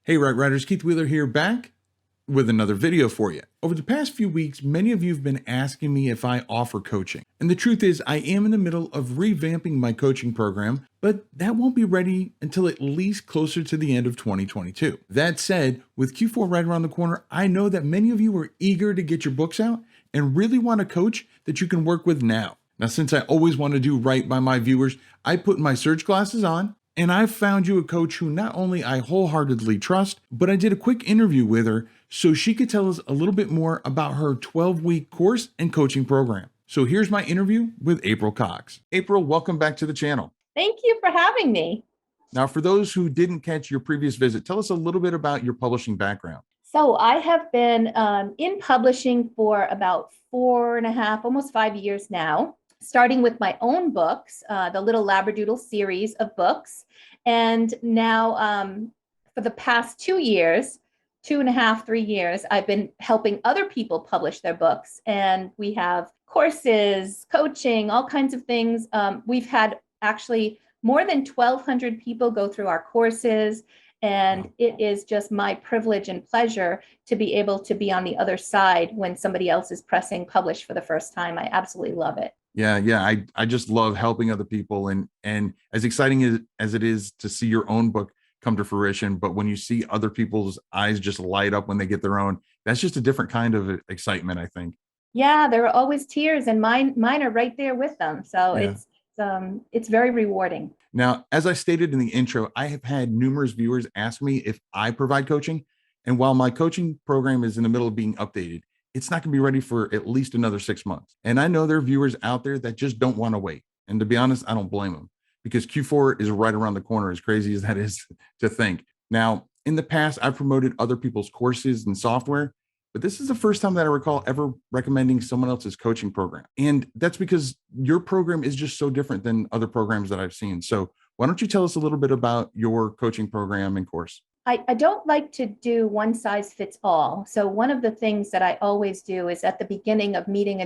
Hey, Right Riders, Keith Wheeler here, back with another video for you. Over the past few weeks, many of you have been asking me if I offer coaching. And the truth is, I am in the middle of revamping my coaching program, but that won't be ready until at least closer to the end of 2022. That said, with Q4 right around the corner, I know that many of you are eager to get your books out and really want a coach that you can work with now. Now, since I always want to do right by my viewers, I put my search glasses on and I found you a coach who not only I wholeheartedly trust, but I did a quick interview with her so she could tell us a little bit more about her 12-week course and coaching program. So here's my interview with April Cox. April, welcome back to the channel. Thank you for having me. Now, for those who didn't catch your previous visit, tell us a little bit about your publishing background. So I have been in publishing for about 4.5, almost 5 years now, starting with my own books, the Little Labradoodle series of books. And now for the past 2 years, 2.5, 3 years, I've been helping other people publish their books. And we have courses, coaching, all kinds of things. We've had actually more than 1,200 people go through our courses. And it is just my privilege and pleasure to be able to be on the other side when somebody else is pressing publish for the first time. I absolutely love it. Yeah. I just love helping other people, and as exciting as it is to see your own book come to fruition, but when you see other people's eyes just light up when they get their own, that's just a different kind of excitement, I think. Yeah, there are always tears, and mine are right there with them. So Yeah. it's very rewarding. Now, as I stated in the intro, I have had numerous viewers ask me if I provide coaching. And while my coaching program is in the middle of being updated, it's not going to be ready for at least another 6 months. And I know there are viewers out there that just don't want to wait. And to be honest, I don't blame them, because Q4 is right around the corner, as crazy as that is to think. Now, in the past, I've promoted other people's courses and software, but this is the first time that I recall ever recommending someone else's coaching program. And that's because your program is just so different than other programs that I've seen. So why don't you tell us a little bit about your coaching program and course? I don't like to do one size fits all. So one of the things that I always do is at the beginning of meeting a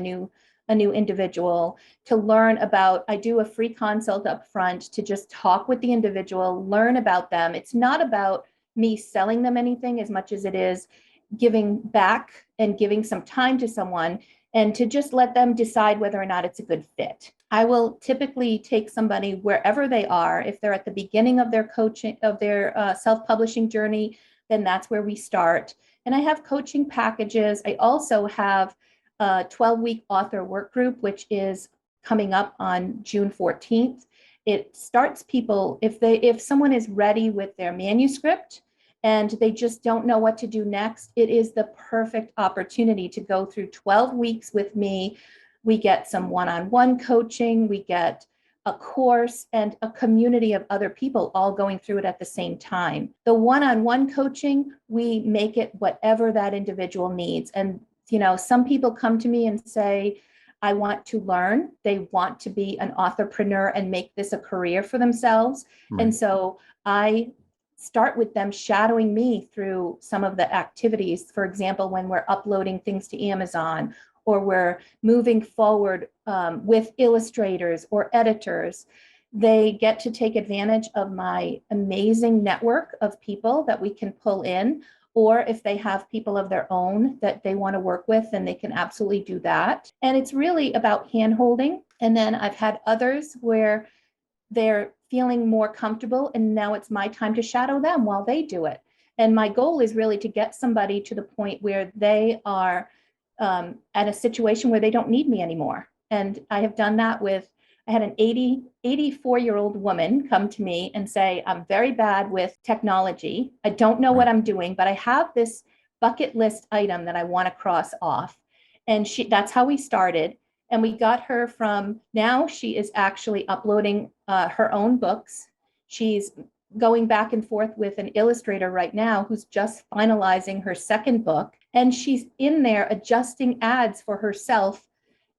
new individual to learn about, I do a free consult up front to just talk with the individual, learn about them. It's not about me selling them anything as much as it is giving back and giving some time to someone and to just let them decide whether or not it's a good fit. I will typically take somebody wherever they are. If they're at the beginning of their coaching, of their self-publishing journey, then that's where we start. And I have coaching packages. I also have a 12-week author work group, which is coming up on June 14th. It starts people, if someone is ready with their manuscript and they just don't know what to do next, it is the perfect opportunity to go through 12 weeks with me. We get some one-on-one coaching, we get a course and a community of other people all going through it at the same time. The one-on-one coaching, we make it whatever that individual needs. And, some people come to me and say, I want to learn. They want to be an authorpreneur and make this a career for themselves. Right. And so I start with them shadowing me through some of the activities. For example, when we're uploading things to Amazon, or we're moving forward with illustrators or editors, they get to take advantage of my amazing network of people that we can pull in. Or if they have people of their own that they want to work with, then they can absolutely do that. And it's really about hand-holding. And then I've had others where they're feeling more comfortable, and now it's my time to shadow them while they do it. And my goal is really to get somebody to the point where they are at a situation where they don't need me anymore. And I have done that I had an 84-year-old woman come to me and say, I'm very bad with technology. I don't know what I'm doing, but I have this bucket list item that I want to cross off. And that's how we started. And we got her from, now she is actually uploading her own books. She's going back and forth with an illustrator right now who's just finalizing her second book. And she's in there adjusting ads for herself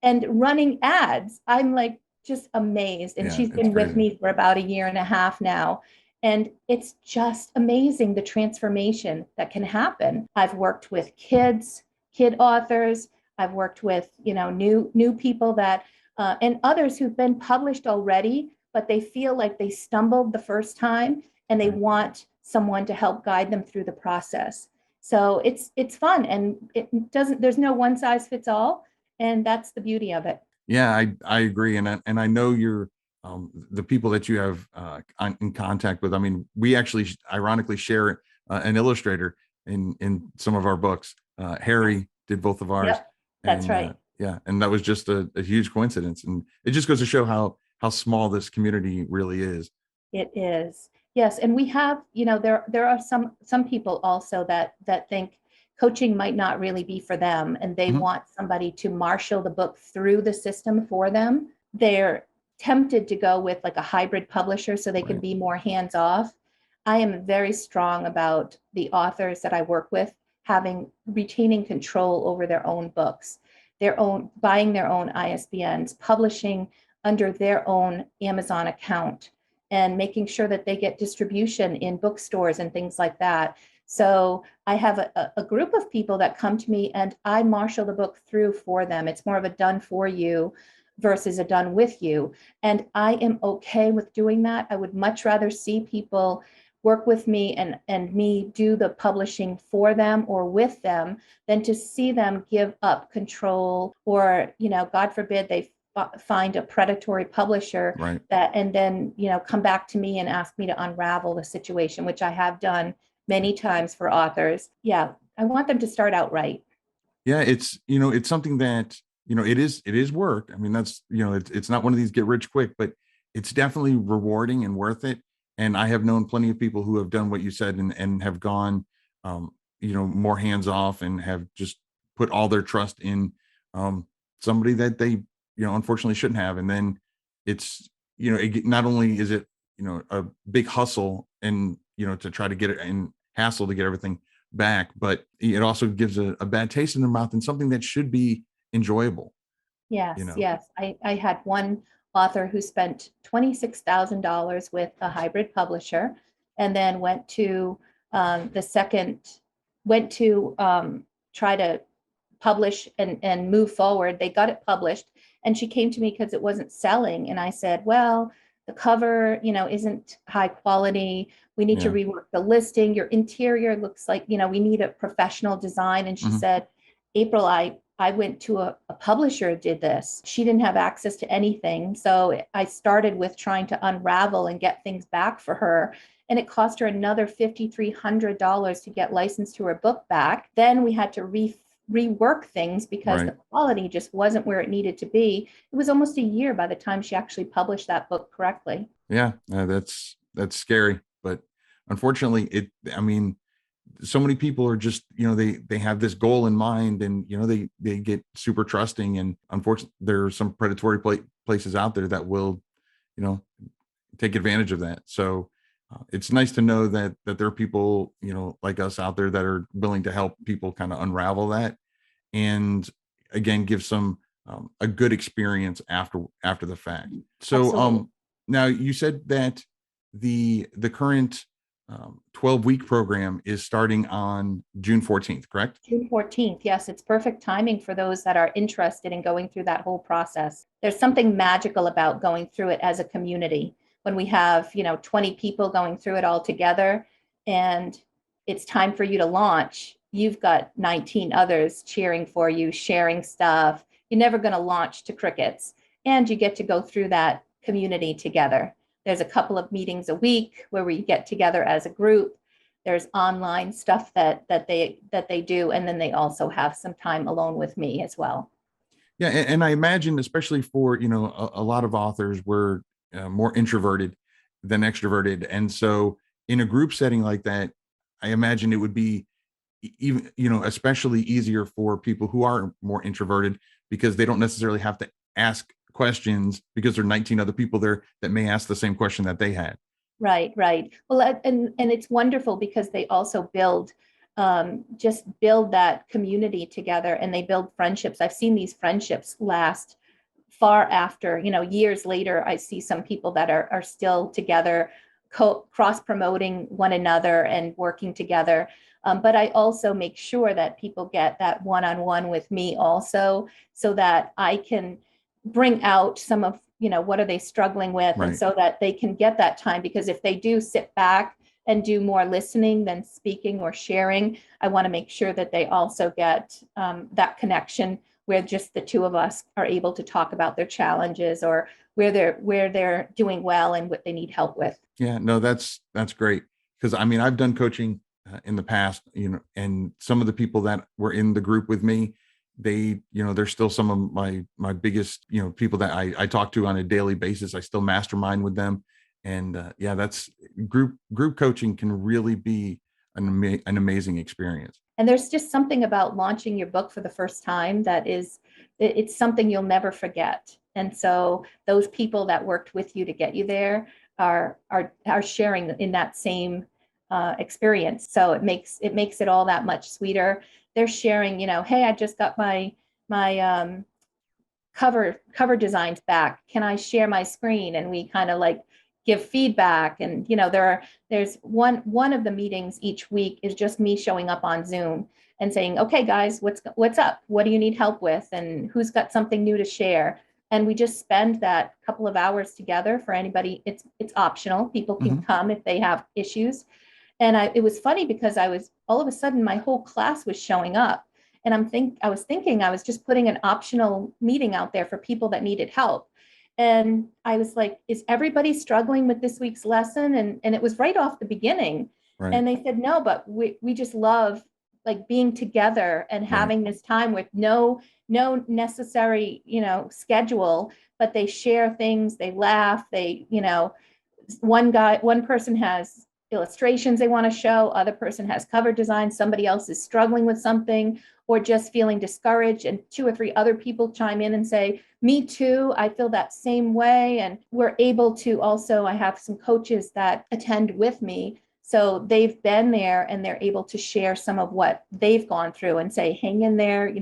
and running ads. I'm like just amazed. And she's been with me for about 1.5 years now. And it's just amazing the transformation that can happen. I've worked with kid authors. I've worked with, new people that, and others who've been published already, but they feel like they stumbled the first time and they want someone to help guide them through the process. So it's fun, and there's no one size fits all, and that's the beauty of it. Yeah, I agree, and I know you're the people that you have in contact with. I mean, we actually ironically share an illustrator in some of our books. Harry did both of ours, Yep, that's and right. yeah, and that was just a huge coincidence, and it just goes to show how small this community really is. It is. Yes, and we have, there are some people also that think coaching might not really be for them, and they Mhm. want somebody to marshal the book through the system for them. They're tempted to go with like a hybrid publisher so they can Right, be more hands off. I am very strong about the authors that I work with having retaining control over their own books, their own buying their own ISBNs, publishing under their own Amazon account, and making sure that they get distribution in bookstores and things like that. So I have a group of people that come to me and I marshal the book through for them. It's more of a done for you versus a done with you. And I am okay with doing that. I would much rather see people work with me and me do the publishing for them or with them than to see them give up control, or, God forbid, they find a predatory publisher right. that, and then, come back to me and ask me to unravel the situation, which I have done many times for authors. Yeah, I want them to start out right. Yeah, it's something that, it is work. I mean, that's, it's not one of these get rich quick, but it's definitely rewarding and worth it. And I have known plenty of people who have done what you said and have gone, more hands off and have just put all their trust in somebody that they, unfortunately shouldn't have. And then it's, not only is it, a big hustle and, to try to get it and hassle to get everything back, but it also gives a bad taste in their mouth and something that should be enjoyable, you Yes, know. yes. I had one author who spent $26,000 with a hybrid publisher and then the second, went to try to publish and move forward. They got it published, and she came to me because it wasn't selling. And I said, well, the cover, isn't high quality. We need to Yeah. rework the listing. Your interior looks like, we need a professional design. And she Mhm. said, April, I went to a publisher, did this. She didn't have access to anything. So I started with trying to unravel and get things back for her. And it cost her another $5,300 to get licensed to her book back. Then we had to rework things because the Right. quality just wasn't where it needed to be. It was almost a year by the time she actually published that book correctly. Yeah, that's scary, but unfortunately I mean, so many people are just, they have this goal in mind, and they get super trusting, and unfortunately there are some predatory places out there that will, you know take advantage of that. So it's nice to know that there are people, like us out there that are willing to help people kind of unravel that, and again give some a good experience after the fact. So Absolutely. now you said that the current 12-week program is starting on June 14th, correct? June 14th. Yes, it's perfect timing for those that are interested in going through that whole process. There's something magical about going through it as a community when we have, 20 people going through it all together, and it's time for you to launch. You've got 19 others cheering for you, sharing stuff. You're never going to launch to crickets, and you get to go through that community together. There's a couple of meetings a week where we get together as a group. There's online stuff that they do, and then they also have some time alone with me as well. Yeah, and I imagine, especially for, a lot of authors, were more introverted than extroverted, and so in a group setting like that, I imagine it would be even, especially easier for people who are more introverted, because they don't necessarily have to ask questions because there are 19 other people there that may ask the same question that they had. Right, right. Well, and it's wonderful because they also just build that community together, and they build friendships. I've seen these friendships last far after, years later. I see some people that are still together, cross promoting one another and working together. But I also make sure that people get that one-on-one with me also, so that I can bring out some of, what are they struggling with, and Right. so that they can get that time. Because if they do sit back and do more listening than speaking or sharing, I want to make sure that they also get that connection where just the two of us are able to talk about their challenges or where they're doing well and what they need help with. Yeah, no, that's great. Because I mean, I've done coaching in the past, and some of the people that were in the group with me, they're still some of my biggest, people that I talk to on a daily basis. I still mastermind with them, and yeah, that's group coaching can really be an amazing experience. And there's just something about launching your book for the first time that it's something you'll never forget. And so those people that worked with you to get you there are sharing in that same experience. So it makes it all that much sweeter. They're sharing, hey, I just got my cover designs back. Can I share my screen? And we kind of like give feedback. And there's one of the meetings each week is just me showing up on Zoom and saying, okay, guys, what's up? What do you need help with? And who's got something new to share? And we just spend that couple of hours together for anybody. It's optional. People can Mhm. come if they have issues. And it was funny because I was all of a sudden my whole class was showing up. And I was thinking I was just putting an optional meeting out there for people that needed help. And I was like, is everybody struggling with this week's lesson? And it was right off the beginning. Right, And they said, no, but we just love like being together and right, having this time with no necessary, schedule, but they share things, they laugh, one person has illustrations they want to show, other person has cover design, somebody else is struggling with something or just feeling discouraged, and two or three other people chime in and say, me too, I feel that same way. And we're able to also, I have some coaches that attend with me, so they've been there and they're able to share some of what they've gone through and say, hang in there,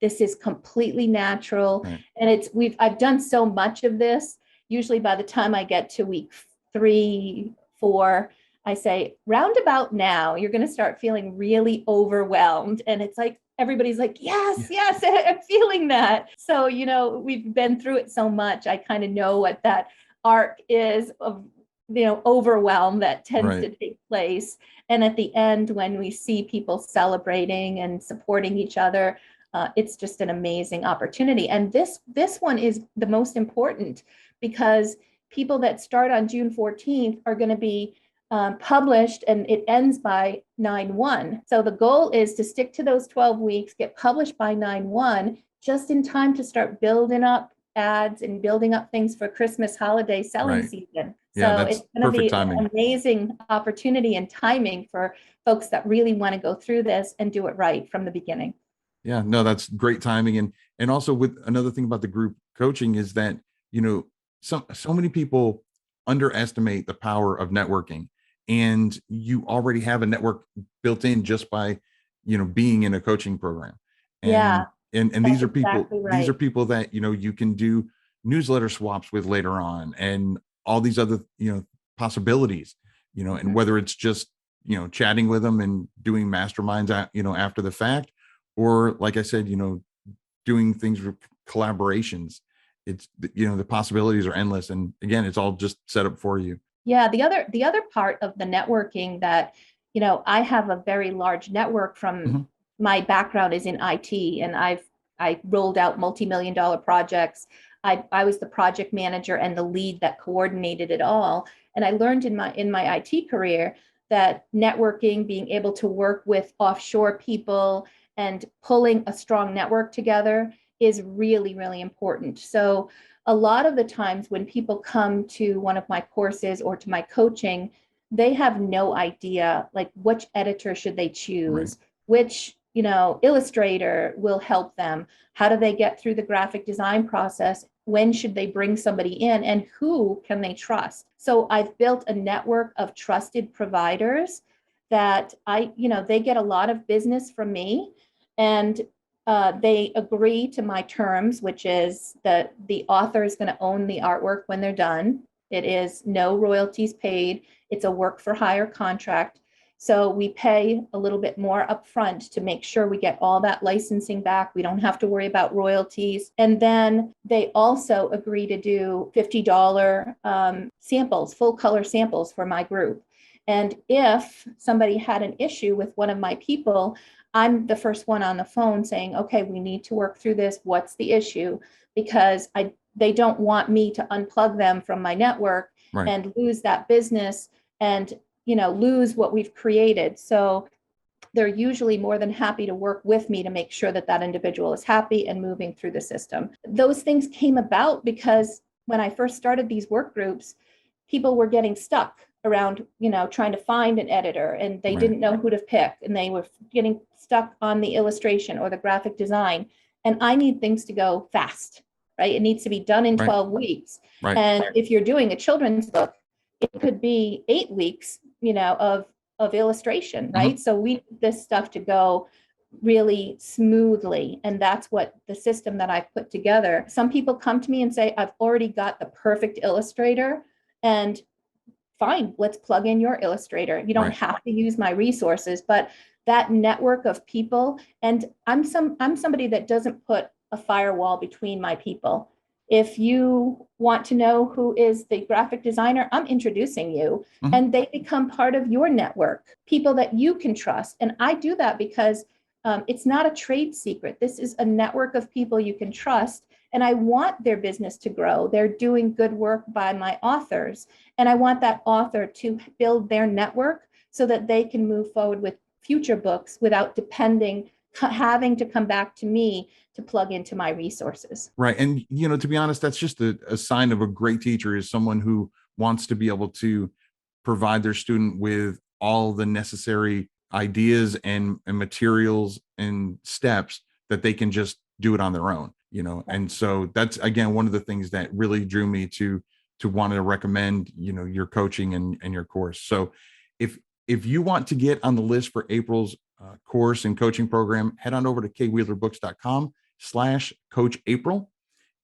this is completely natural. right. And I've done so much of this. Usually by the time I get to week 3, 4, I say, roundabout now, you're going to start feeling really overwhelmed. And it's like, everybody's like, yes, Yeah, yes, I'm feeling that. So, we've been through it so much. I kind of know what that arc is of, overwhelm that tends right. to take place. And at the end, when we see people celebrating and supporting each other, it's just an amazing opportunity. And this one is the most important because people that start on June 14th are going to be published, and it ends by 9/1. So the goal is to stick to those 12 weeks, get published by 9/1, just in time to start building up ads and building up things for Christmas holiday selling Right. season. Yeah, So it's that's going to perfect be an timing. amazing opportunity and timing for folks that really want to go through this and do it right from the beginning. Yeah, no, that's great timing. And also with another thing about the group coaching is that, so many people underestimate the power of networking. And you already have a network built in just by, being in a coaching program. And Yeah, and that's these are people, exactly right. that, you can do newsletter swaps with later on and all these other, possibilities, and Mhm. whether it's just, chatting with them and doing masterminds, after the fact, or like I said, doing things with collaborations. It's, the possibilities are endless. And again, it's all just set up for you. Yeah, the other part of the networking that, I have a very large network from Mhm. my background is in IT, and I rolled out multi-million dollar projects. I was the project manager and the lead that coordinated it all. And I learned in my IT career that networking, being able to work with offshore people and pulling a strong network together is really, really important. So a lot of the times when people come to one of my courses or to my coaching, they have no idea like which editor should they Right. choose, which, illustrator will help them. How do they get through the graphic design process? When should they bring somebody in and who can they trust? So I've built a network of trusted providers that they get a lot of business from me, and they agree to my terms, which is that the author is going to own the artwork when they're done. It is no royalties paid. It's a work for hire contract. So we pay a little bit more upfront to make sure we get all that licensing back. We don't have to worry about royalties. And then they also agree to do $50 samples, full color samples for my group. And if somebody had an issue with one of my people, I'm the first one on the phone saying, okay, we need to work through this. What's the issue? Because they don't want me to unplug them from my network Right. and lose that business and, lose what we've created. So they're usually more than happy to work with me to make sure that that individual is happy and moving through the system. Those things came about because when I first started these work groups, people were getting stuck around, trying to find an editor, and they Right. didn't know who to pick, and they were getting stuck on the illustration or the graphic design. And I need things to go fast, right? It needs to be done in Right. 12 weeks. Right. And if you're doing a children's book, it could be 8 weeks, of illustration, right? So we need this stuff to go really smoothly. And that's what the system that I've put together. Some people come to me and say, I've already got the perfect illustrator, and fine, let's plug in your illustrator. You don't Right. have to use my resources, but that network of people, and I'm somebody that doesn't put a firewall between my people. If you want to know who is the graphic designer, I'm introducing you, and they become part of your network, people that you can trust. And I do that because it's not a trade secret. This is a network of people you can trust. And I want their business to grow. They're doing good work by my authors. And I want that author to build their network so that they can move forward with future books without having to come back to me to plug into my resources. Right. And, to be honest, that's just a sign of a great teacher, is someone who wants to be able to provide their student with all the necessary ideas and materials and steps that they can just do it on their own, And so that's, again, one of the things that really drew me to want to recommend, your coaching and your course. So if you want to get on the list for April's course and coaching program, head on over to kwheelerbooks.com/Coach April,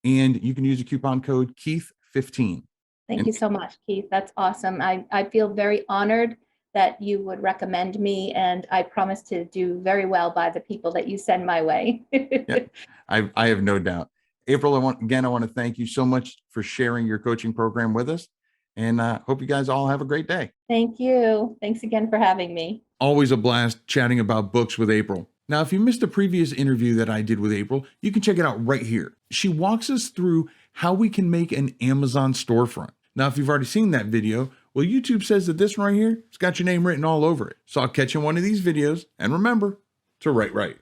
and you can use the coupon code Keith15. Thank you so much, Keith. That's awesome. I feel very honored that you would recommend me, and I promise to do very well by the people that you send my way. Yeah, I have no doubt. April, I want to thank you so much for sharing your coaching program with us, and hope you guys all have a great day. Thank you. Thanks again for having me. Always a blast chatting about books with April. Now, if you missed a previous interview that I did with April, you can check it out right here. She walks us through how we can make an Amazon storefront. Now, if you've already seen that video, well, YouTube says that this one right here, it's got your name written all over it. So I'll catch you in one of these videos, and remember to write right.